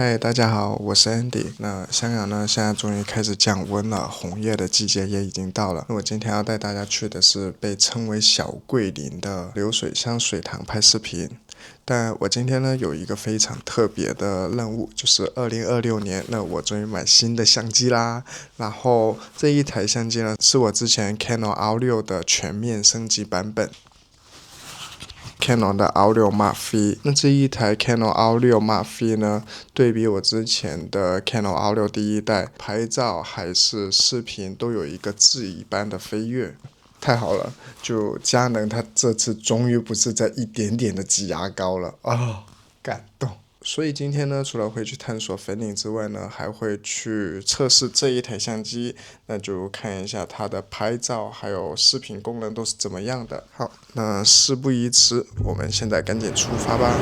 嗨，大家好，我是 Andy。那香港呢，现在终于开始降温了，红叶的季节也已经到了。那我今天要带大家去的是被称为小桂林的流水香水塘拍视频。但我今天呢有一个非常特别的任务，就是2026年，那我终于买新的相机啦。然后这一台相机呢，是我之前 Canon R6的全面升级版本。Canon 的 R6 Mark V， 那这一台 Canon R6 Mark V 呢，对比我之前的 Canon R6第一代，拍照还是视频都有一个质一般的飞跃，太好了！就佳能它这次终于不是在一点点的挤牙膏了啊，感动！所以今天呢，除了会去探索粉岭之外呢，还会去测试这一台相机，那就看一下它的拍照还有视频功能都是怎么样的。好，那事不宜迟，我们现在赶紧出发吧。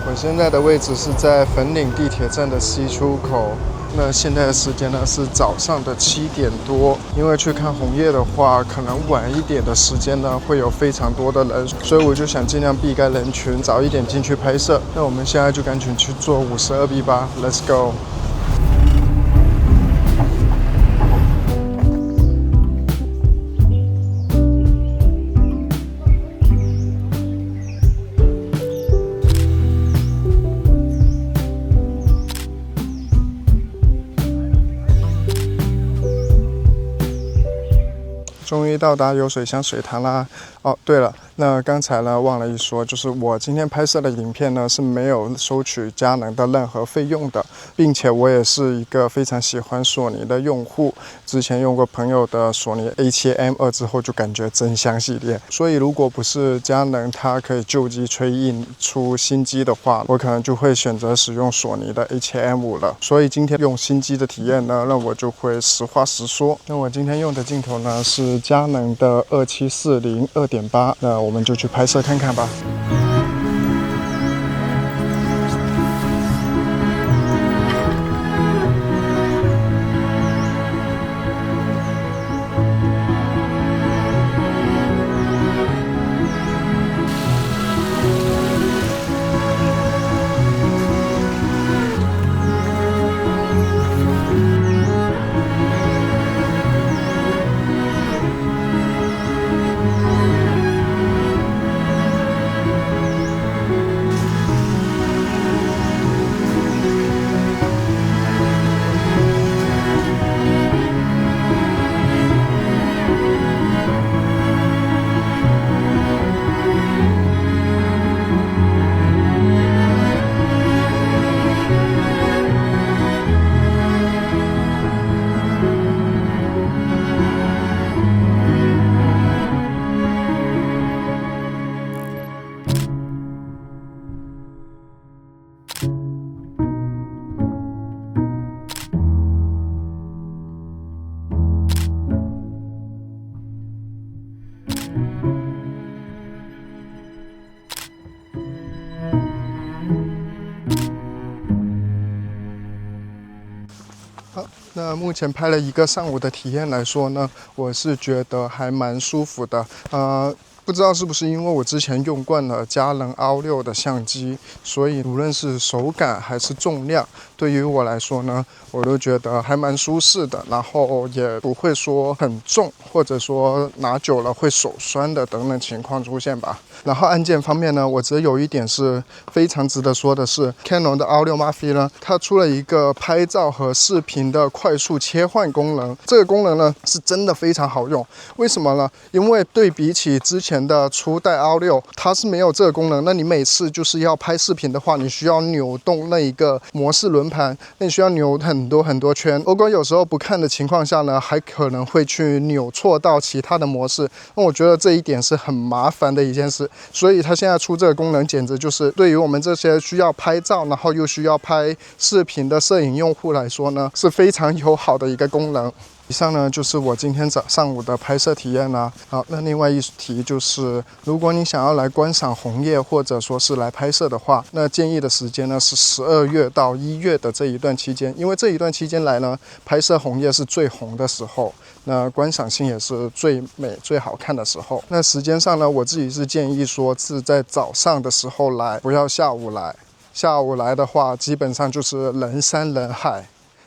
我现在的位置是在粉岭地铁站的 C 出口。那现在的时间呢是早上的7点多，因为去看红叶的话，可能晚一点的时间呢会有非常多的人，所以我就想尽量避开人群，早一点进去拍摄。那我们现在就赶紧去坐52B吧 ，Let's go。终于到达流水香水塘啦！哦，对了，那刚才呢忘了一说，就是我今天拍摄的影片呢是没有收取佳能的任何费用的，并且我也是一个非常喜欢索尼的用户，之前用过朋友的索尼A7M2之后就感觉真香系列，所以如果不是佳能它可以旧机吹印出新机的话，我可能就会选择使用索尼的A7M5了。所以今天用新机的体验呢，那我就会实话实说。那我今天用的镜头呢是佳能的2740 2.8，那我们就去拍摄看看吧。那目前拍了一个上午的体验来说呢，我是觉得还蛮舒服的。不知道是不是因为我之前用惯了佳能 R6 的相机，所以无论是手感还是重量，对于我来说呢，我都觉得还蛮舒适的，然后也不会说很重，或者说拿久了会手酸的等等情况出现吧。然后按键方面呢，我只有一点是非常值得说的是 ，Canon 的 R6 Mark V 呢，它出了一个拍照和视频的快速切换功能。这个功能呢是真的非常好用。为什么呢？因为对比起之前的初代 R6，它是没有这个功能。那你每次就是要拍视频的话，你需要扭动那一个模式轮盘，那你需要扭很多圈。如果有时候不看的情况下呢，还可能会去扭错到其他的模式。那我觉得这一点是很麻烦的一件事。所以它现在出这个功能，简直就是对于我们这些需要拍照，然后又需要拍视频的摄影用户来说呢，是非常友好的一个功能。以上呢就是我今天上午的拍摄体验啦。好，那另外一题就是，如果你想要来观赏红叶或者说是来拍摄的话，那建议的时间呢是12月到1月的这一段期间，因为这一段期间来呢，拍摄红叶是最红的时候，那观赏性也是最美最好看的时候。那时间上呢，我自己是建议说是在早上的时候来，不要下午来。下午来的话，基本上就是人山人海，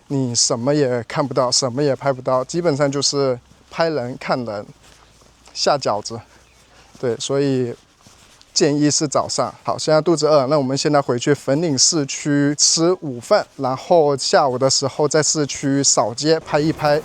你什么也看不到，什么也拍不到，基本上就是拍人看人，下饺子。对，所以建议是早上。好，现在肚子饿，那我们现在回去粉岭市区吃午饭，然后下午的时候在市区扫街拍一拍。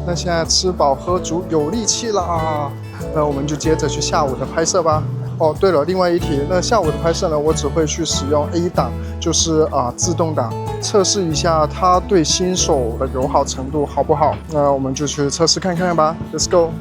那现在吃饱喝足，有力气啦。那我们就接着去下午的拍摄吧。哦，对了，另外一题，那下午的拍摄呢，我只会去使用 A 档，就是自动挡，测试一下它对新手的友好程度好不好。那我们就去测试看看吧 ，Let's go。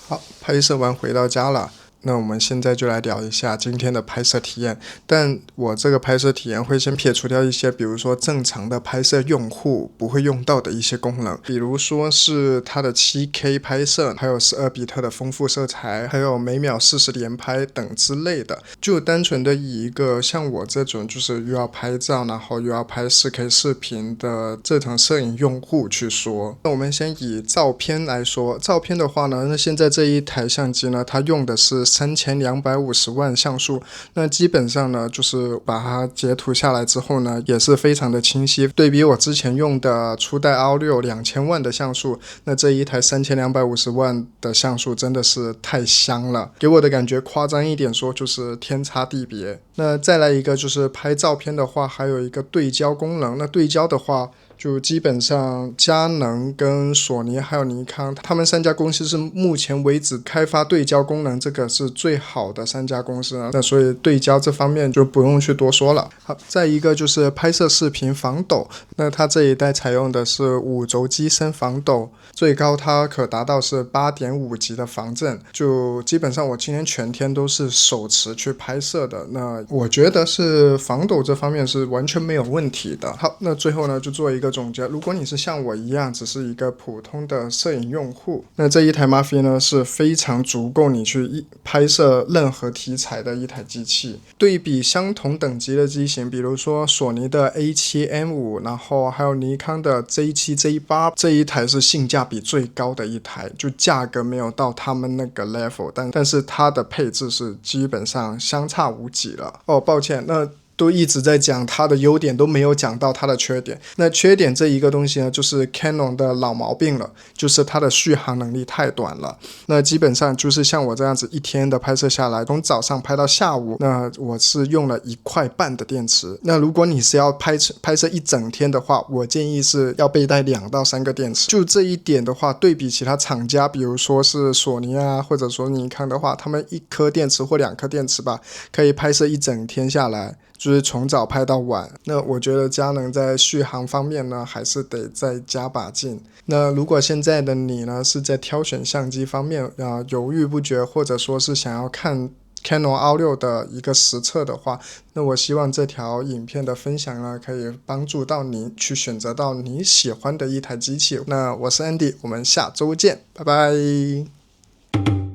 好，拍摄完回到家了。那我们现在就来聊一下今天的拍摄体验，但我这个拍摄体验会先撇除掉一些，比如说正常的拍摄用户不会用到的一些功能，比如说是它的 7K 拍摄，还有12比特的丰富色彩，还有每秒40连拍等之类的，就单纯的以一个像我这种就是又要拍照，然后又要拍 4K 视频的这种摄影用户去说。那我们先以照片来说，照片的话呢，那现在这一台相机呢，它用的是3250万像素，那基本上呢就是把它截图下来之后呢也是非常的清晰，对比我之前用的初代 R6 2000万的像素，那这一台3250万的像素真的是太香了，给我的感觉夸张一点说就是天差地别。那再来一个就是拍照片的话还有一个对焦功能，那对焦的话就基本上佳能跟索尼还有尼康，他们3家公司是目前为止开发对焦功能这个是最好的3家公司了，那所以对焦这方面就不用去多说了。好，再一个就是拍摄视频防抖，那它这一代采用的是5轴机身防抖，最高它可达到是 8.5 级的防震，就基本上我今天全天都是手持去拍摄的，那我觉得是防抖这方面是完全没有问题的。好，那最后呢就做一个总结，如果你是像我一样只是一个普通的摄影用户，那这一台 Mafii 呢是非常足够你去拍摄任何题材的一台机器。对比相同等级的机型，比如说索尼的 A7M5， 然后还有尼康的 Z7、Z8， 这一台是性价比最高的一台，就价格没有到他们那个 level， 但是它的配置是基本上相差无几了。哦，抱歉，那都一直在讲它的优点，都没有讲到它的缺点。那缺点这一个东西呢，就是 Canon 的老毛病了，就是它的续航能力太短了。那基本上就是像我这样子一天的拍摄下来，从早上拍到下午，那我是用了1块半的电池。那如果你是要拍摄一整天的话，我建议是要备带2到3个电池。就这一点的话，对比其他厂家，比如说是索尼啊，或者说尼康的话，他们1颗电池或2颗电池吧，可以拍摄一整天下来，就是从早拍到晚。那我觉得佳能在续航方面呢，还是得再加把劲。那如果现在的你呢，是在挑选相机方面犹豫不决，或者说是想要看Canon R6的一个实测的话，那我希望这条影片的分享呢，可以帮助到你去选择到你喜欢的一台机器。那我是 Andy， 我们下周见，拜拜。